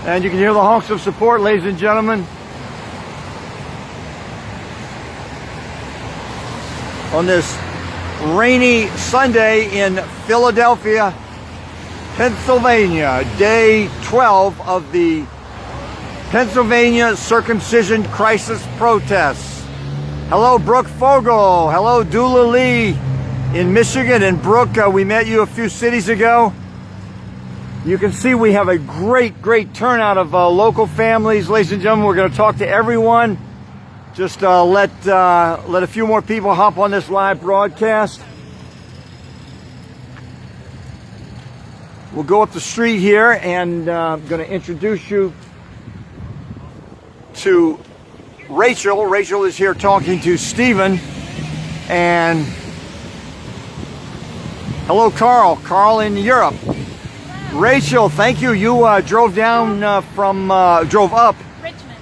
And you can hear the honks of support, ladies and gentlemen, on this rainy Sunday in Philadelphia, Pennsylvania, day 12 of the Pennsylvania Circumcision Crisis protests. Hello, Brooke Fogel. Hello, Dula Lee in Michigan. And Brooke, we met you a few cities ago. You can see we have a great turnout of local families. Ladies and gentlemen, we're going to talk to everyone. Just let a few more people hop on this live broadcast. We'll go up the street here, and I'm going to introduce you to Rachel. Rachel is here talking to Stephen. And hello, Carl. Carl in Europe. Rachel, thank you. You drove down drove up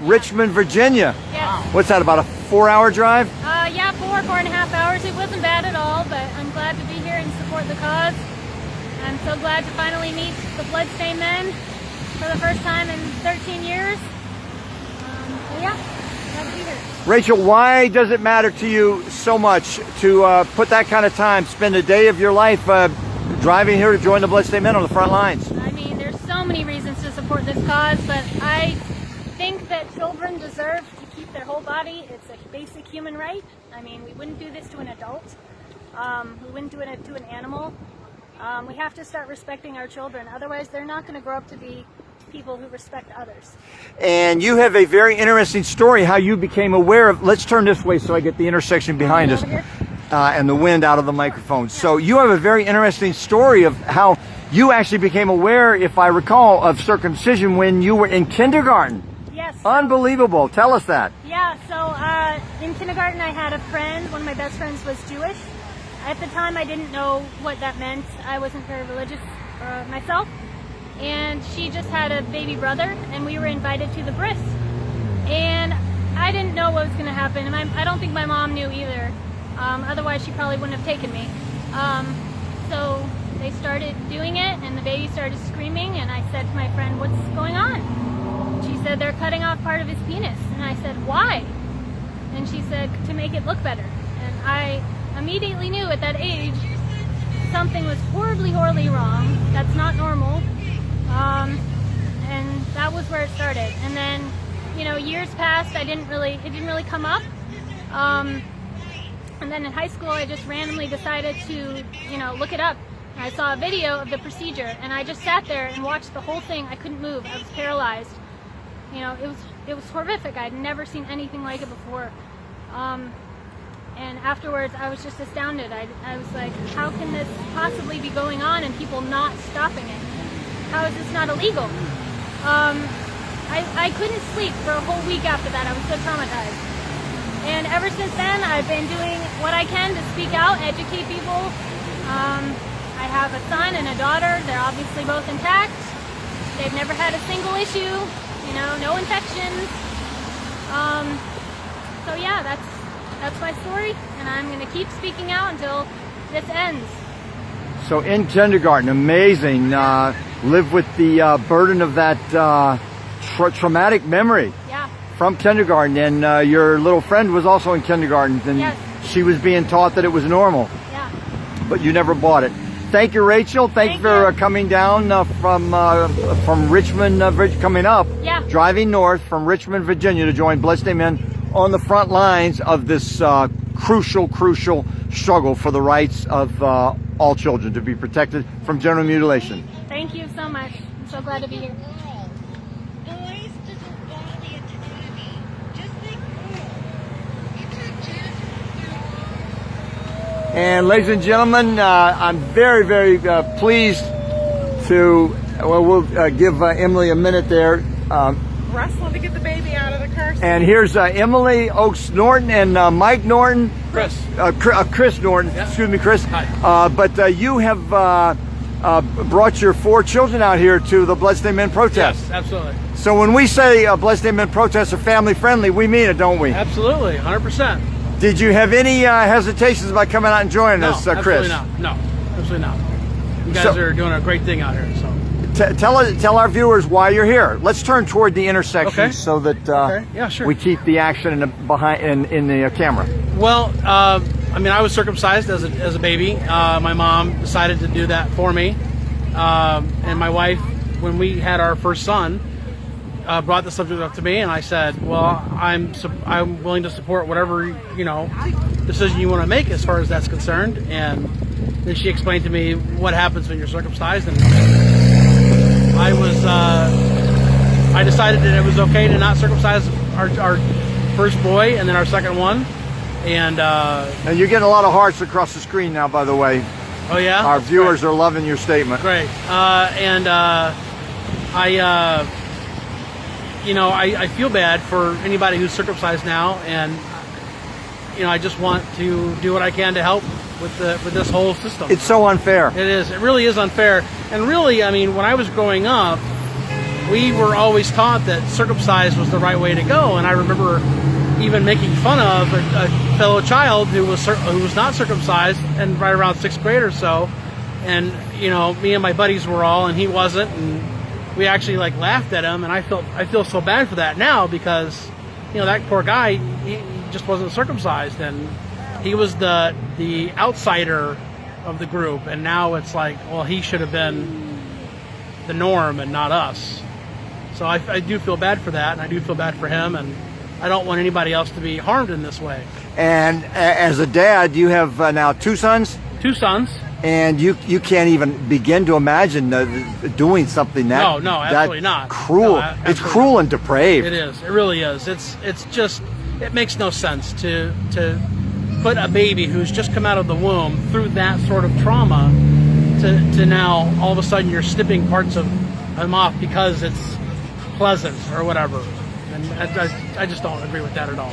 Richmond, Virginia. Yes. What's that, about a 4-hour drive? Yeah, 4.5 hours. It wasn't bad at all, but I'm glad to be here and support the cause. I'm so glad to finally meet the Bloodstained Men for the first time in 13 years. Yeah, glad to be here. Rachel, why does it matter to you so much to put that kind of time, spend a day of your life driving here to join the Bloodstained Men on the front lines? I mean, there's so many reasons to support this cause, but I think that children deserve to keep their whole body. It's a basic human right. I mean, we wouldn't do this to an adult. We wouldn't do it to an animal. We have to start respecting our children. Otherwise, they're not going to grow up to be people who respect others. And you have a very interesting story how you became aware of. Let's turn this way so I get the intersection behind us and the wind out of the microphone. So you have a very interesting story of how you actually became aware, if I recall, of circumcision when you were in kindergarten. Yes. Unbelievable. Tell us that. Yeah, so in kindergarten I had a friend. One of my best friends was Jewish. At the time I didn't know what that meant. I wasn't very religious myself. And she just had a baby brother, and we were invited to the Bris. And I didn't know what was going to happen, and I don't think my mom knew either. Otherwise she probably wouldn't have taken me. So they started doing it, and the baby started screaming, and I said to my friend, "What's going on?" She said, "They're cutting off part of his penis." And I said, "Why?" And she said, "To make it look better." And I immediately knew at that age something was horribly wrong. That's not normal. And that was where it started. And then, you know, years passed. It didn't really come up. And then in high school, I just randomly decided to, you know, look it up. And I saw a video of the procedure, and I just sat there and watched the whole thing. I couldn't move. I was paralyzed. You know, it was horrific. I'd never seen anything like it before. And afterwards, I was just astounded. I was like, how can this possibly be going on and people not stopping it? How is this not illegal? I couldn't sleep for a whole week after that. I was so traumatized. And ever since then, I've been doing what I can to speak out, educate people. I have a son and a daughter. They're obviously both intact. They've never had a single issue, you know, no infections. So yeah, that's my story, and I'm going to keep speaking out until this ends. So in kindergarten, amazing. Live with the burden of that traumatic memory. Yeah. From kindergarten, and your little friend was also in kindergarten, and yes. She was being taught that it was normal. Yeah. But you never bought it. Thank you, Rachel. Thank you for coming down from Richmond, coming up, yeah. Driving north from Richmond, Virginia, to join Bloodstained Men on the front lines of this crucial struggle for the rights of all children to be protected from genital mutilation. Thank you so much. I'm so glad to be here. And ladies and gentlemen, I'm very pleased to, we'll give Emily a minute there. Wrestling to get the baby out of the car seat. And here's Emily Oakes Norton and Mike Norton. Chris. Chris Norton, yeah. Excuse me, Chris. Hi. But you have brought your 4 children out here to the Bloodstained Men protest. Yes, absolutely. So when we say Bloodstained Men protests are family friendly, we mean it, don't we? Absolutely, 100%. Did you have any hesitations about coming out and joining us, Chris? No, absolutely not. You guys are doing a great thing out here. So tell our viewers why you're here. Let's turn toward the intersection Okay. so that Yeah, sure. we keep the action in the camera. Well, I mean, I was circumcised as a baby. My mom decided to do that for me, and my wife, when we had our first son, brought the subject up to me, and I said, "Well, I'm willing to support whatever decision you want to make as far as that's concerned." And then she explained to me what happens when you're circumcised, and I decided that it was okay to not circumcise our first boy and then our second one. And you're getting a lot of hearts across the screen now, by the way. Oh yeah, our viewers are loving your statement. Great. I feel bad for anybody who's circumcised now, and I just want to do what I can to help with this whole system. It's so unfair. It is. It really is unfair. And really, I mean, when I was growing up, we were always taught that circumcised was the right way to go. And I remember even making fun of a fellow child who was not circumcised, and right around 6th grade or so. And me and my buddies were all, and he wasn't, and we actually laughed at him. And I feel so bad for that now, because that poor guy, he just wasn't circumcised, and he was the outsider of the group. And now it's well, he should have been the norm and not us. So I do feel bad for that, and I do feel bad for him, and I don't want anybody else to be harmed in this way. And as a dad, you have now 2 sons? 2 sons. And you can't even begin to imagine doing something that no, absolutely not. Cruel. No, it's cruel and depraved. It is. It really is. It's just, it makes no sense to put a baby who's just come out of the womb through that sort of trauma to now all of a sudden you're snipping parts of him off because it's pleasant or whatever. And I just don't agree with that at all.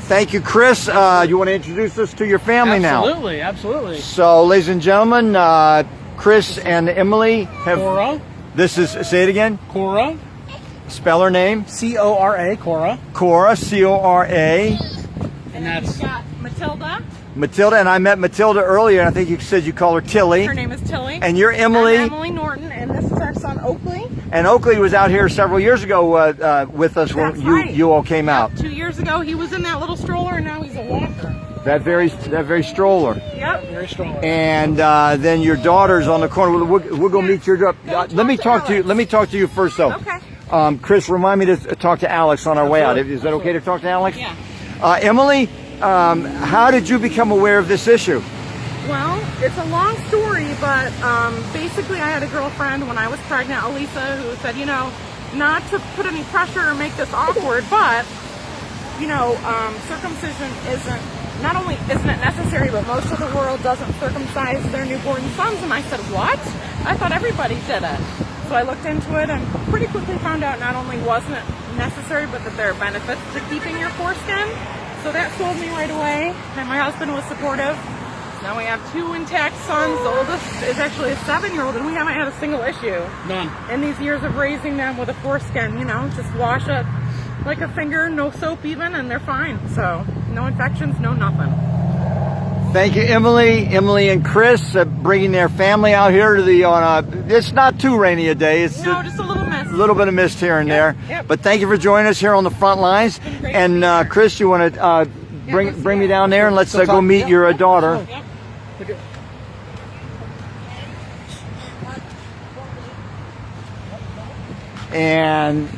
Thank you, Chris. You want to introduce us to your family now? Absolutely, absolutely. So, ladies and gentlemen, Chris and Emily have... Cora. This is, say it again. Cora. Spell her name. Cora. Cora. Cora, C-O-R-A. And that's... Matilda. Matilda, and I met Matilda earlier, and I think you said you call her Tilly. Her name is Tilly. And you're Emily. I'm Emily Norton, and this is our son Oakley. And Oakley was out here several years ago with us when you all came out. 2 years ago, he was in that little stroller, and now he's a walker. That very stroller. Yep. Very strong. And then your daughter's on the corner. We'll go meet your daughter. Let me talk to you. Let me talk to you first, though. Okay. Chris, remind me to talk to Alex on our way out. Is that okay to talk to Alex? Yeah. Emily, how did you become aware of this issue? Well, it's a long story, but basically I had a girlfriend when I was pregnant, Elisa, who said, not to put any pressure or make this awkward, but, circumcision not only isn't it necessary, but most of the world doesn't circumcise their newborn sons. And I said, what? I thought everybody did it. So I looked into it and pretty quickly found out not only wasn't it necessary, but that there are benefits to keeping your foreskin. So that sold me right away, and my husband was supportive. Now we have 2 intact sons. The oldest is actually a 7-year-old, and we haven't had a single issue. None. In these years of raising them with a foreskin, just wash it like a finger, no soap even, and they're fine. So no infections, no nothing. Thank you, Emily. Emily and Chris bringing their family out here to it's not too rainy a day. It's just a little mist. A little bit of mist here and there. Yep. But thank you for joining us here on the front lines. And Chris, you want to bring me down there and let's go meet your daughter. Yep. And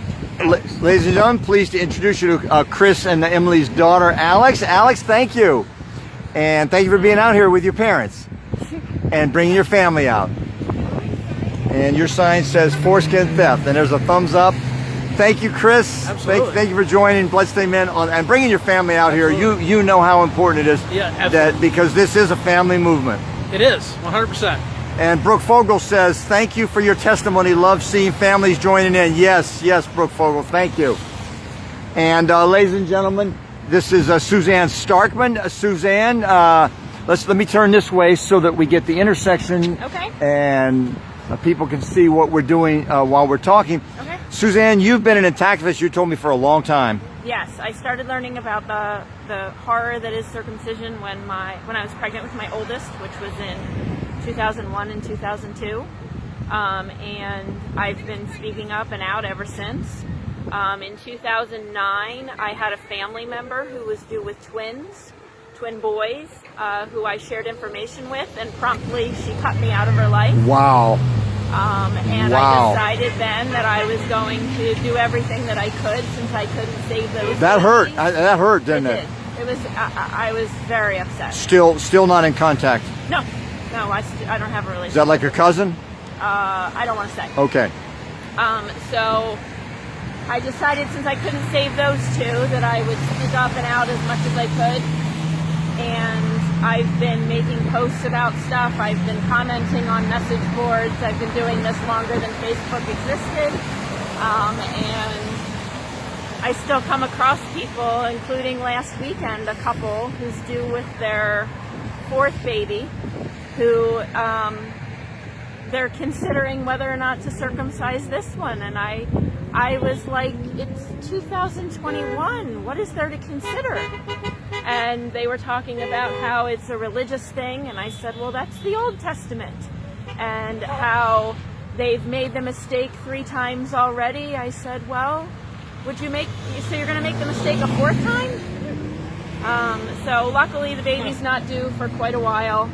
ladies and gentlemen, pleased to introduce you to Chris and Emily's daughter, Alex. Alex, thank you. And thank you for being out here with your parents and bringing your family out. And your sign says foreskin theft, and there's a thumbs up. Thank you, Chris. Absolutely. Thank you for joining Bloodstained Men and bringing your family out here. You know how important it is. Yeah, absolutely. Because this is a family movement. It is, 100%. And Brooke Fogel says, thank you for your testimony. Love seeing families joining in. Yes, Brooke Fogel, thank you. And ladies and gentlemen, this is Susanne Starkman. Suzanne, let me turn this way so that we get the intersection. Okay. And people can see what we're doing while we're talking. Okay. Suzanne, you've been an activist, you told me, for a long time. Yes, I started learning about the horror that is circumcision when I was pregnant with my oldest, which was in 2001 and 2002. and I've been speaking up and out ever since. In 2009, I had a family member who was due with twin boys, who I shared information with, and promptly she cut me out of her life. Wow. And Wow. I decided then that I was going to do everything that I could, since I couldn't save those. That hurt. babies. That hurt, didn't it? It was. I was very upset. Still not in contact. No, I don't have a relationship. Is that like your cousin? I don't want to say. Okay. So I decided, since I couldn't save those two, that I would speak up and out as much as I could. And I've been making posts about stuff. I've been commenting on message boards. I've been doing this longer than Facebook existed. And I still come across people, including last weekend, a couple who's due with their fourth baby, who they're considering whether or not to circumcise this one. And I was like, it's 2021. What is there to consider? And they were talking about how it's a religious thing, and I said, well, that's the Old Testament, and how they've made the mistake 3 times already. I said, well, so you're going to make the mistake a 4th time? So luckily the baby's not due for quite a while.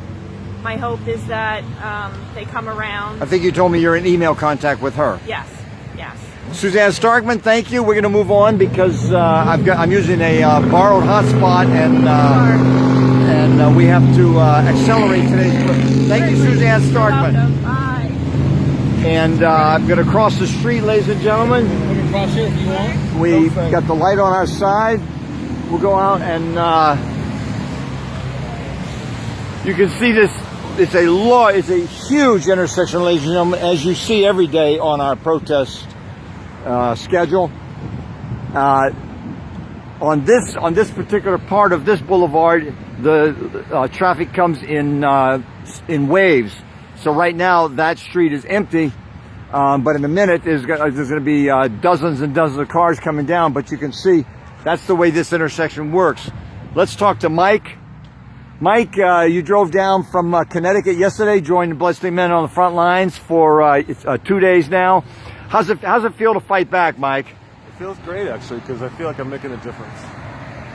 My hope is that they come around. I think you told me you're in email contact with her. Yes. Susanne Starkman, thank you. We're going to move on because I'm using a borrowed hotspot, and we have to accelerate today's trip. Thank you, Susanne Starkman. Welcome. Bye. And I'm going to cross the street, ladies and gentlemen. We can cross here if you want. We got the light on our side. We'll go out and you can see this. It's a huge intersection, ladies and gentlemen, as you see every day on our protest schedule. On this particular part of this boulevard, the traffic comes in waves. So right now that street is empty, but in a minute there's going to be dozens and dozens of cars coming down. But you can see that's the way this intersection works. Let's talk to Mike. Mike, you drove down from Connecticut yesterday, joined the Bloodstained Men on the front lines for 2 days now. How's it feel to fight back, Mike? It feels great, actually, because I feel like I'm making a difference.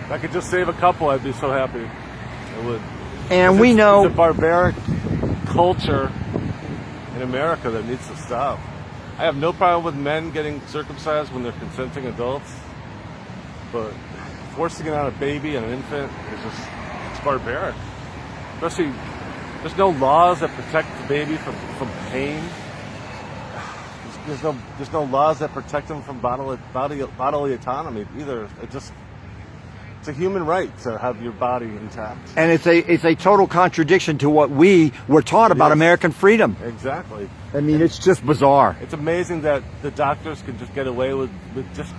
If I could just save a couple, I'd be so happy. I would. And we know it's a barbaric culture in America that needs to stop. I have no problem with men getting circumcised when they're consenting adults, but forcing it on a baby and an infant is it's barbaric. Especially, there's no laws that protect the baby from pain. There's no laws that protect them from bodily autonomy either. It's a human right to have your body intact. and it's a total contradiction to what we were taught about American freedom. Exactly. I mean, it's just bizarre. It's amazing that the doctors can just get away with just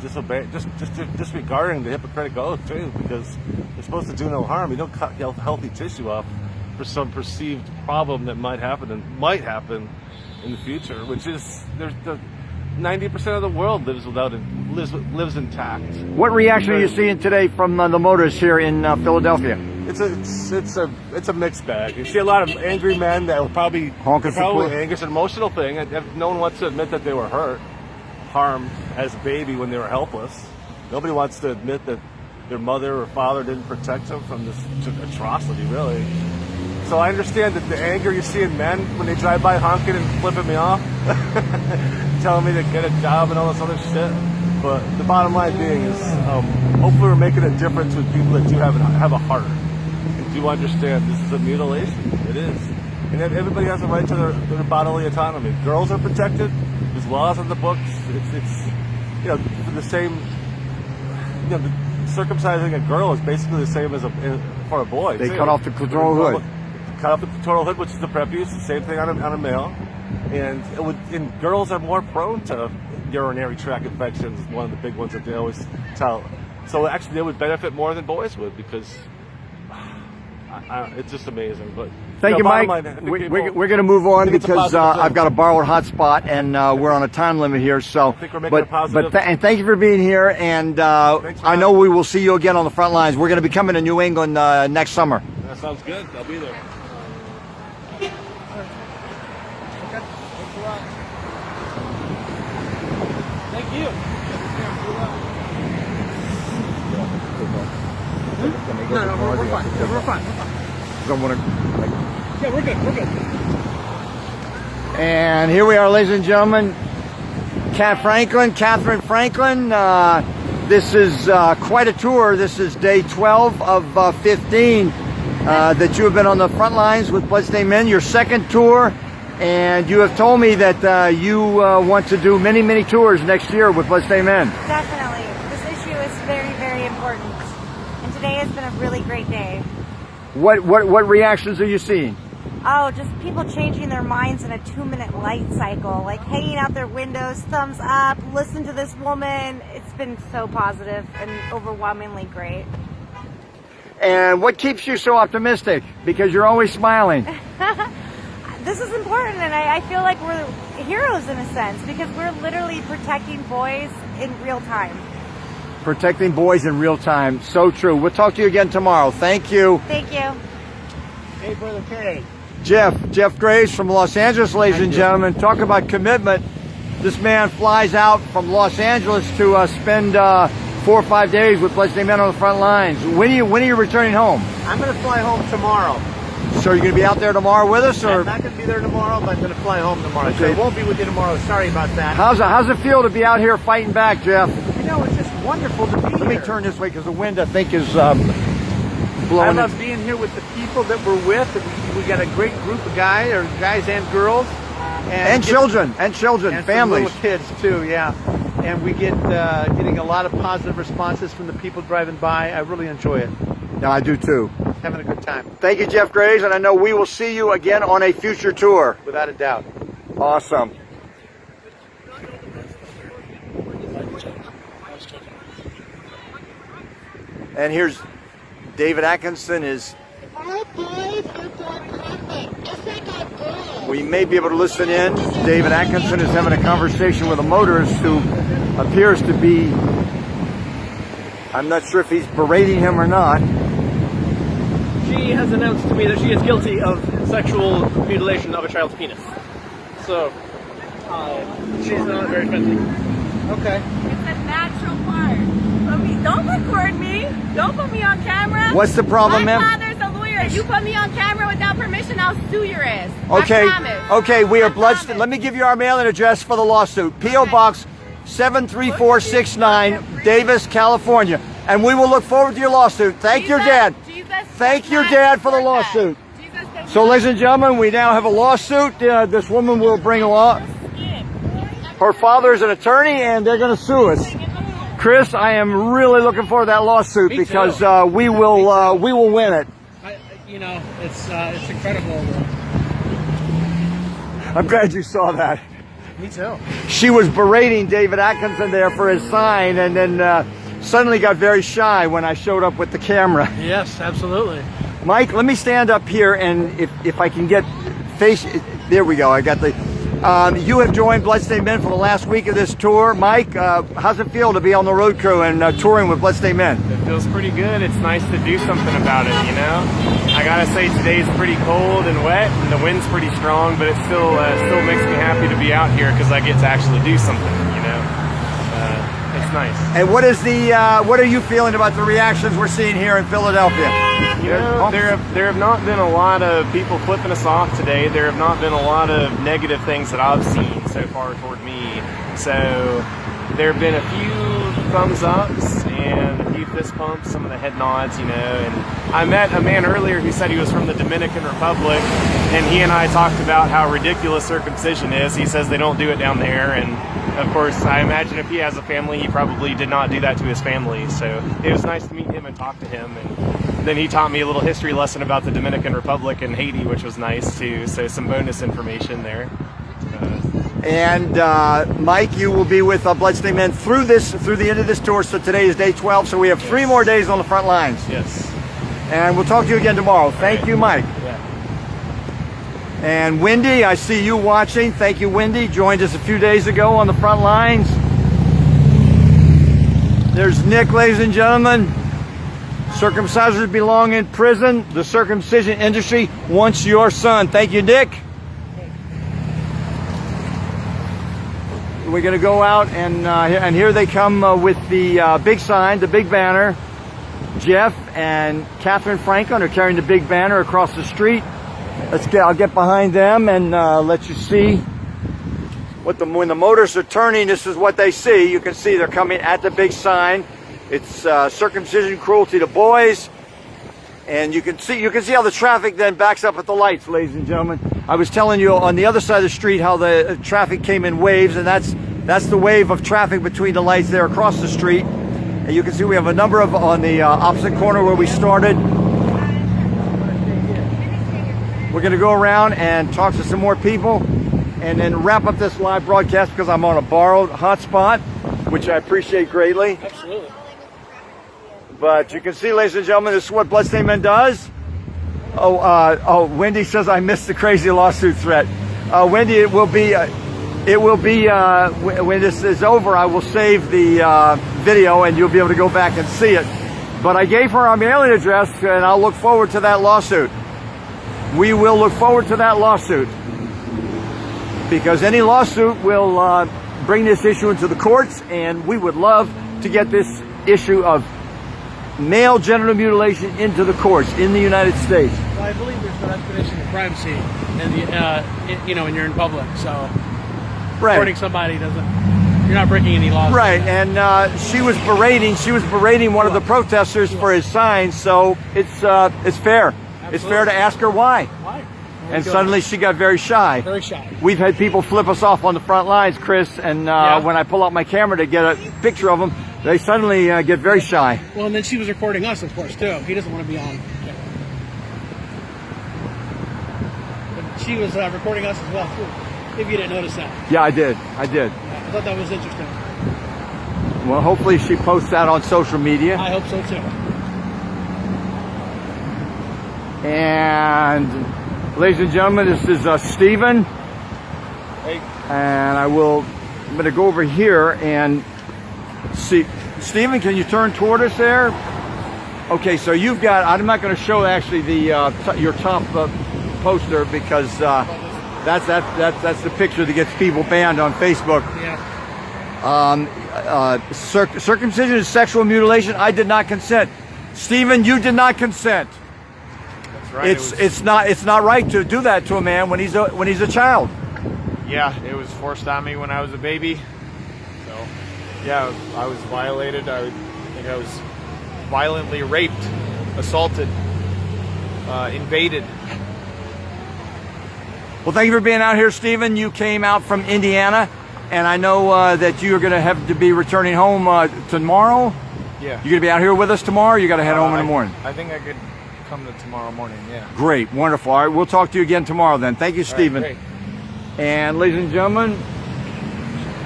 disregarding the Hippocratic Oath too, because they're supposed to do no harm. You don't cut healthy tissue off for some perceived problem that might happen in the future, which is there's 90% of the world lives intact. What reaction are you seeing today from the motorists here in Philadelphia? It's a mixed bag. You see a lot of angry men that were probably angry. It's an emotional thing. No one wants to admit that they were harmed as a baby when they were helpless. Nobody wants to admit that their mother or father didn't protect them from this atrocity, really. So I understand that the anger you see in men when they drive by honking and flipping me off, telling me to get a job and all this other shit. But the bottom line being is, hopefully we're making a difference with people that do have a heart and do understand this is a mutilation. It is. And everybody has a right to their bodily autonomy. Girls are protected. There's laws in the books. It's for the same, circumcising a girl is basically the same as for a boy. They cut off the clitoral hood. Cut off the clitoral hood, which is the prepuce, the same thing on a male. And girls are more prone to urinary tract infections, one of the big ones that they always tell. So actually they would benefit more than boys would, because it's just amazing. But Thank you, Mike. We're going to move on because I've got a borrowed hotspot and we're on a time limit here. So, I think we're making a positive. And thank you for being here. And I know we will see you again on the front lines. We're going to be coming to New England next summer. That sounds good. I'll be there. Okay. Thanks a lot. Thank you. No, we're fine. We're fine. Yeah, we're good. We're good. And here we are, ladies and gentlemen. Catherine Franklin. This is quite a tour. This is day 12 of 15 that you have been on the front lines with Bloodstained Men. Your second tour, and you have told me that you want to do many, many tours next year with Bloodstained Men. Definitely. This issue is very, very important. And today has been a really great day. What reactions are you seeing? Oh, just people changing their minds in a 2-minute light cycle, like hanging out their windows, thumbs up, listen to this woman. It's been so positive and overwhelmingly great. And what keeps you so optimistic? Because you're always smiling. This is important, and I feel like we're heroes in a sense, because we're literally protecting boys in real time. Protecting boys in real time. So true. We'll talk to you again tomorrow. Thank you. Thank you. Hey, Brother K. Jeff Graves from Los Angeles, ladies and gentlemen. Talk about commitment. This man flies out from Los Angeles to spend 4 or 5 days with Bloodstained Men on the front lines. When are you returning home? I'm going to fly home tomorrow. So you're going to be out there tomorrow with us, or? I'm not going to be there tomorrow, but I'm going to fly home tomorrow. So I won't be with you tomorrow. Sorry about that. How's it feel to be out here fighting back, Jeff? You know, it's just wonderful to be here. Let me turn this way because the wind, I think, is blowing. I love being here with the people that we're with. We got a great group of guys and girls. And children, and families. Little kids, too, yeah. And we get getting a lot of positive responses from the people driving by. I really enjoy it. No, I do, too. Having a good time. Thank you, Jeff Graves, and I know we will see you again on a future tour. Without a doubt. Awesome. And here's David Atkinson. We may be able to listen in. David Atkinson is having a conversation with a motorist who appears to be, I'm not sure if he's berating him or not. She has announced to me that she is guilty of sexual mutilation of a child's penis. So, she's not very friendly. Okay. It's a natural part. Don't record me. Don't put me on camera. What's the problem, ma'am? My father's a lawyer. If you put me on camera without permission, I'll sue your ass. Okay. I promise. Okay, we are promise. Bloodstained. Let me give you our mailing address for the lawsuit. P.O. Box 73469, Davis, California. And we will look forward to your lawsuit. Thank your dad. Thank your dad for the lawsuit. So, ladies and gentlemen, we now have a lawsuit. This woman will bring a law. Her father is an attorney, and they're going to sue us. Chris, I am really looking forward to that lawsuit because we will win it. It's incredible. I'm glad you saw that. Me too. She was berating David Atkinson there for his sign, and then suddenly got very shy when I showed up with the camera. Yes, absolutely. Mike, let me stand up here, and if I can get face, there we go. I got the. You have joined Bloodstained Men for the last week of this tour. Mike, how's it feel to be on the road crew and touring with Bloodstained Men? It feels pretty good. It's nice to do something about it, you know? I gotta say today's pretty cold and wet, and the wind's pretty strong, but it still makes me happy to be out here because I get to actually do something, you know? It's nice. And what are you feeling about the reactions we're seeing here in Philadelphia? You know, there have not been a lot of people flipping us off today. There have not been a lot of negative things that I've seen so far toward me. So there have been a few thumbs ups and a few fist pumps, some of the head nods, you know. And I met a man earlier who said he was from the Dominican Republic, and he and I talked about how ridiculous circumcision is. He says they don't do it down there, and of course, I imagine if he has a family, he probably did not do that to his family. So it was nice to meet him and talk to him. And then he taught me a little history lesson about the Dominican Republic and Haiti, which was nice too. So some bonus information there. And Mike, you will be with Bloodstained Men through the end of this tour. So today is day 12. So we have 3 more days on the front lines. Yes. And we'll talk to you again tomorrow. Thank you, Mike. Yeah. And Wendy, I see you watching. Thank you, Wendy. Joined us a few days ago on the front lines. There's Nick, ladies and gentlemen. Circumcisers belong in prison. The circumcision industry wants your son. Thank you, Nick. we're going to go out, and here they come with the big sign, the big banner. Jeff and Catherine Franklin are carrying the big banner across the street. I'll get behind them and let you see when the motors are turning. This is what they see. You can see they're coming at the big sign. It's circumcision, cruelty to boys, and you can see how the traffic then backs up at the lights, ladies and gentlemen. I was telling you on the other side of the street how the traffic came in waves, and that's the wave of traffic between the lights there across the street. And you can see we have a number of on the opposite corner where we started. We're going to go around and talk to some more people and then wrap up this live broadcast because I'm on a borrowed hotspot, which I appreciate greatly. Absolutely. But you can see, ladies and gentlemen, this is what Bloodstained Men does. Wendy says I missed the crazy lawsuit threat. Wendy, it will be when this is over, I will save the video and you'll be able to go back and see it. But I gave her our mailing address, and I'll look forward to that lawsuit. We will look forward to that lawsuit, because any lawsuit will bring this issue into the courts, and we would love to get this issue of male genital mutilation into the courts in the United States. Well, I believe there's no escalation of privacy, and when you're in public, so reporting somebody you're not breaking any laws. Right, and she was berating one of the protesters for his signs, so it's fair. Absolutely. It's fair to ask her why. Why? And suddenly she got very shy. Very shy. We've had people flip us off on the front lines, Chris, and when I pull out my camera to get a picture of them, they suddenly get very shy. Well, and then she was recording us, of course, too. He doesn't want to be on camera. But she was recording us as well, too, if you didn't notice that. Yeah, I did. Yeah, I thought that was interesting. Well, hopefully she posts that on social media. I hope so, too. And ladies and gentlemen, this is Stephen. Hey. And I'm going to go over here and see. Stephen, can you turn toward us there? Okay, so you've got, I'm not going to show actually your top poster, because that's the picture that gets people banned on Facebook. Yeah. Circumcision is sexual mutilation. I did not consent. Stephen, you did not consent. Right. It's not right to do that to a man when he's a child. Yeah, it was forced on me when I was a baby. So, yeah, I was violated. I think I was violently raped, assaulted, invaded. Well, thank you for being out here, Stephen. You came out from Indiana, and I know that you're going to have to be returning home tomorrow. Yeah. You're going to be out here with us tomorrow, or you got to head home in the morning? I think I could come to tomorrow morning, yeah. Great, wonderful. All right, we'll talk to you again tomorrow then. Thank you, Stephen. Right, and ladies and gentlemen,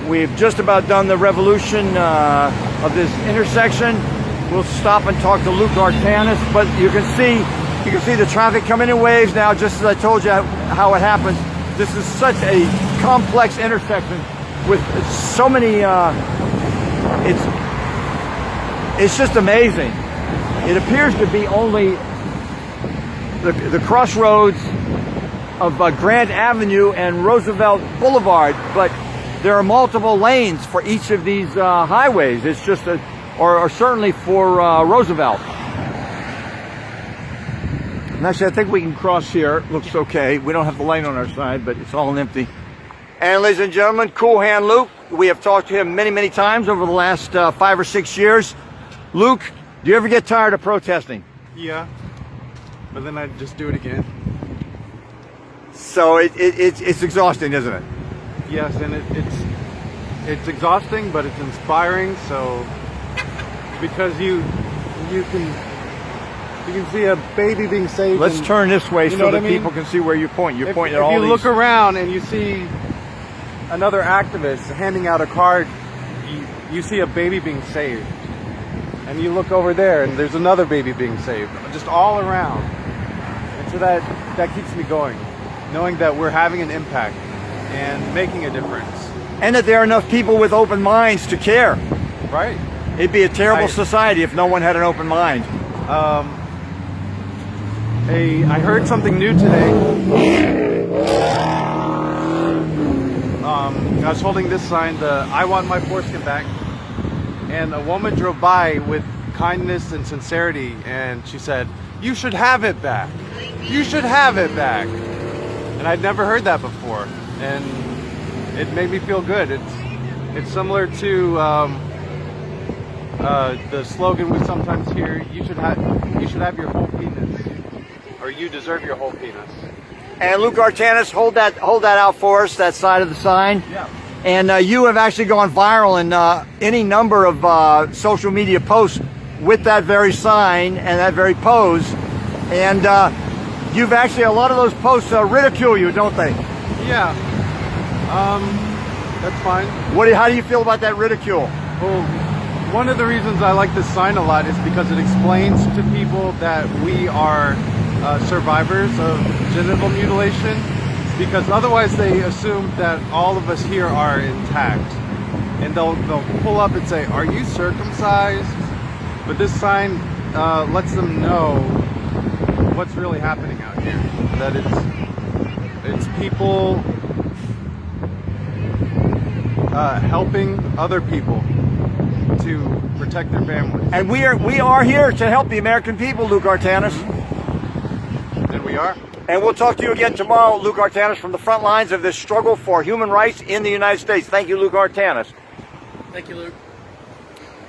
we've just about done the revolution of this intersection. We'll stop and talk to Luke Artanis, but you can see the traffic coming in waves now, just as I told you how it happens. This is such a complex intersection with so many, it's just amazing. It appears to be only the crossroads of Grant Avenue and Roosevelt Boulevard, but there are multiple lanes for each of these highways. It's just or certainly for Roosevelt. And actually, I think we can cross here. It looks okay. We don't have the lane on our side, but it's all empty. And ladies and gentlemen, Cool Hand Luke. We have talked to him many, many times over the last 5 or 6 years. Luke, do you ever get tired of protesting? Yeah, but then I just do it again. So it's exhausting, isn't it? Yes, and it's exhausting, but it's inspiring. So because you can see a baby being saved. Let's turn this way so that I mean? people can see where you point. You're pointing at all these. If you look around and you see another activist handing out a card, you see a baby being saved. And you look over there and there's another baby being saved. Just all around. And so that keeps me going. Knowing that we're having an impact and making a difference. And that there are enough people with open minds to care. Right. It'd be a terrible society if no one had an open mind. I heard something new today. I was holding this sign, the "I want my foreskin back," and a woman drove by with kindness and sincerity, and she said, "You should have it back. You should have it back." And I'd never heard that before, and it made me feel good. It's similar to the slogan we sometimes hear: "You should have your whole penis," or "You deserve your whole penis." And Luke Artanis, hold that out for us, that side of the sign. Yeah. And you have actually gone viral in any number of social media posts with that very sign and that very pose. And you've actually, a lot of those posts ridicule you, don't they? Yeah. That's fine. How do you feel about that ridicule? Well, one of the reasons I like this sign a lot is because it explains to people that we are survivors of genital mutilation, because otherwise they assume that all of us here are intact, and they'll pull up and say, "Are you circumcised?" But this sign lets them know what's really happening out here, that it's people helping other people to protect their families. And we are here to help the American people, Luke Artanis. And we are. And we'll talk to you again tomorrow, Luke Artanis, from the front lines of this struggle for human rights in the United States. Thank you, Luke Artanis. Thank you, Luke.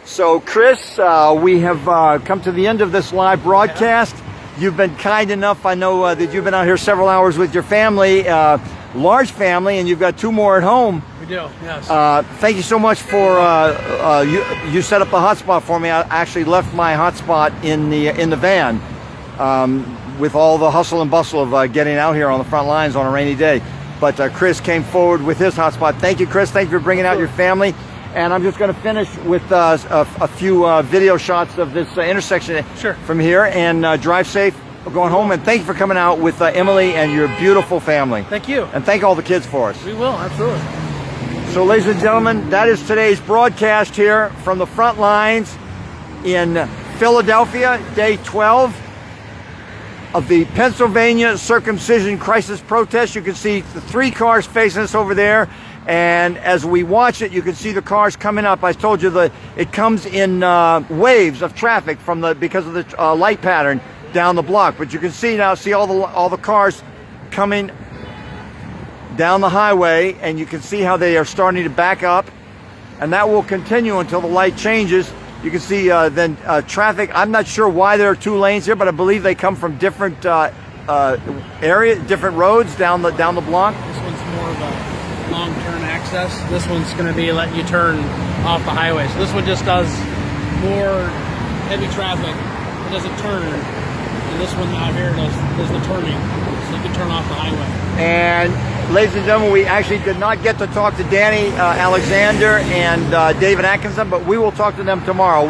So, Chris, we have come to the end of this live broadcast. You've been kind enough. I know that you've been out here several hours with your family, large family, and you've got 2 more at home. We do, yes. Thank you so much for you set up the hotspot for me. I actually left my hotspot in the van with all the hustle and bustle of getting out here on the front lines on a rainy day. But Chris came forward with his hotspot. Thank you, Chris. Thank you for bringing out your family. And I'm just going to finish with a few video shots of this intersection from here. And drive safe going home. And thank you for coming out with Emily and your beautiful family. Thank you. And thank all the kids for us. We will, absolutely. So, ladies and gentlemen, that is today's broadcast here from the front lines in Philadelphia, day 12 of the Pennsylvania Circumcision Crisis protest. You can see the 3 cars facing us over there. And as we watch it, you can see the cars coming up. I told you that it comes in waves of traffic because of the light pattern down the block. But you can see all the cars coming down the highway, and you can see how they are starting to back up, and that will continue until the light changes. You can see then traffic. I'm not sure why there are 2 lanes here, but I believe they come from different different roads down the block. This one's more of a long turn access. This one's going to be letting you turn off the highway. So this one just does more heavy traffic. It doesn't turn, and this one out here does the turning, so you can turn off the highway. And ladies and gentlemen, we actually did not get to talk to Danny Alexander and David Atkinson, but we will talk to them tomorrow.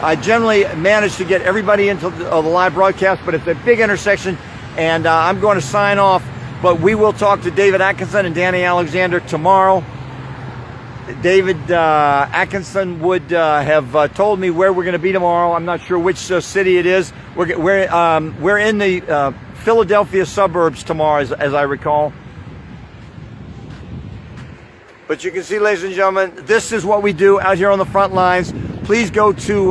I generally manage to get everybody into the live broadcast, but it's a big intersection, and I'm going to sign off. But we will talk to David Atkinson and Danny Alexander tomorrow. David Atkinson would have told me where we're going to be tomorrow. I'm not sure which city it is. We're in the Philadelphia suburbs tomorrow, as I recall. But you can see, ladies and gentlemen, this is what we do out here on the front lines. Please go to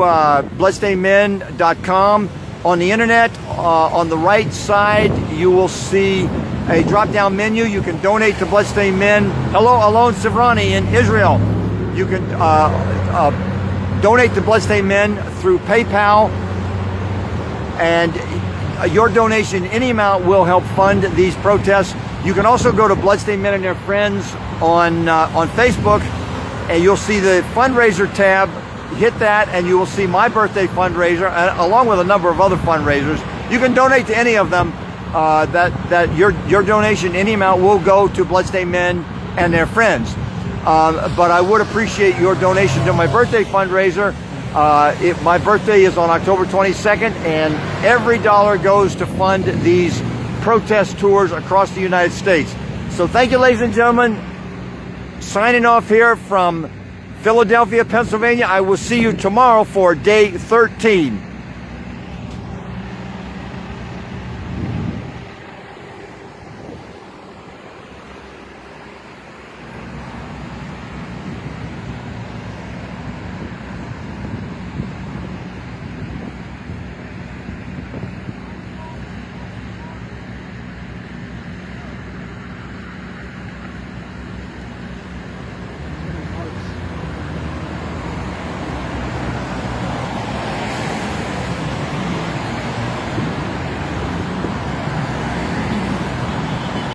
bloodstainedmen.com. On the internet, on the right side, you will see a drop-down menu. You can donate to Bloodstained Men. Hello, Alon Sivrani in Israel. You can donate to Bloodstained Men through PayPal, and your donation, any amount, will help fund these protests. You can also go to Bloodstained Men and Their Friends on Facebook, and you'll see the fundraiser tab. Hit that, and you will see my birthday fundraiser, along with a number of other fundraisers. You can donate to any of them. Your donation, any amount, will go to Bloodstained Men and Their Friends. But I would appreciate your donation to my birthday fundraiser. My birthday is on October 22nd, and every dollar goes to fund these protest tours across the United States. So thank you, ladies and gentlemen. Signing off here from Philadelphia, Pennsylvania. I will see you tomorrow for day 13.